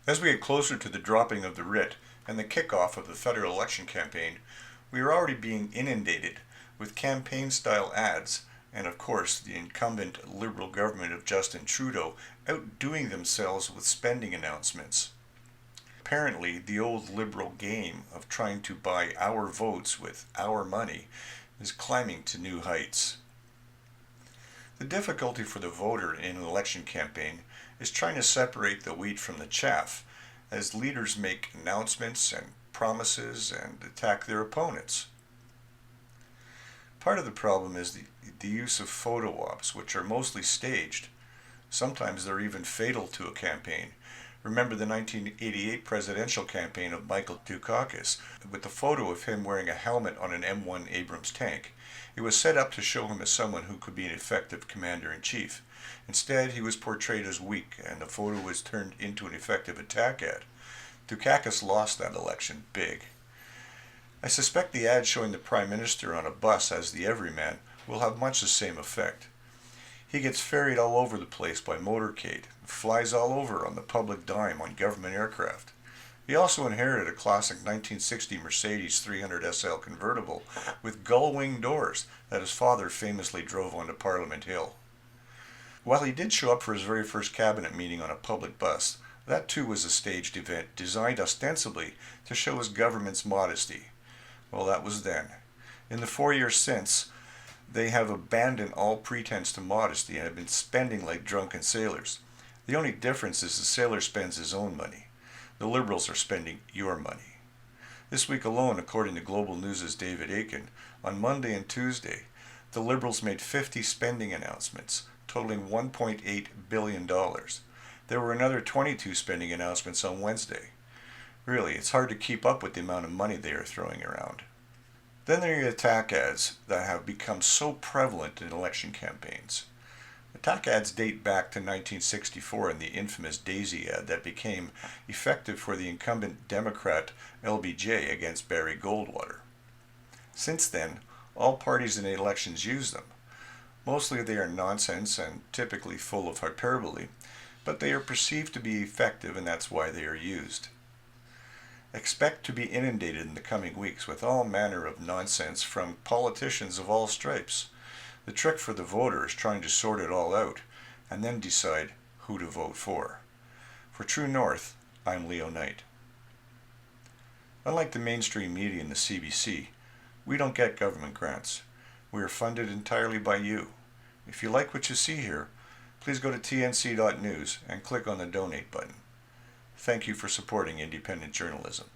As we get closer to the dropping of the writ and the kickoff of the federal election campaign, we are already being inundated with campaign-style ads and, of course, the incumbent Liberal government of Justin Trudeau outdoing themselves with spending announcements. Apparently, the old Liberal game of trying to buy our votes with our money is climbing to new heights. The difficulty for the voter in an election campaign is trying to separate the wheat from the chaff as leaders make announcements and promises and attack their opponents. Part of the problem is the use of photo ops, which are mostly staged. Sometimes they're even fatal to a campaign. Remember the 1988 presidential campaign of Michael Dukakis with the photo of him wearing a helmet on an M1 Abrams tank. It was set up to show him as someone who could be an effective commander-in-chief. Instead, he was portrayed as weak, and the photo was turned into an effective attack ad. Dukakis lost that election big. I suspect the ad showing the Prime Minister on a bus as the everyman will have much the same effect. He gets ferried all over the place by motorcade, flies all over on the public dime on government aircraft. He also inherited a classic 1960 Mercedes 300 SL convertible with gull-wing doors that his father famously drove onto Parliament Hill. While he did show up for his very first cabinet meeting on a public bus, that too was a staged event designed ostensibly to show his government's modesty. Well, that was then. In the 4 years since, they have abandoned all pretense to modesty and have been spending like drunken sailors. The only difference is the sailor spends his own money. The Liberals are spending your money. This week alone, according to Global News' David Aiken, on Monday and Tuesday, the Liberals made 50 spending announcements, totaling $1.8 billion. There were another 22 spending announcements on Wednesday. Really, it's hard to keep up with the amount of money they are throwing around. Then there are attack ads that have become so prevalent in election campaigns. Attack ads date back to 1964 and the infamous Daisy ad that became effective for the incumbent Democrat LBJ against Barry Goldwater. Since then, all parties in elections use them. Mostly they are nonsense and typically full of hyperbole, but they are perceived to be effective and that's why they are used. Expect to be inundated in the coming weeks with all manner of nonsense from politicians of all stripes. The trick for the voter is trying to sort it all out and then decide who to vote for. For True North, I'm Leo Knight. Unlike the mainstream media and the CBC, we don't get government grants. We are funded entirely by you. If you like what you see here, please go to tnc.news and click on the donate button. Thank you for supporting independent journalism.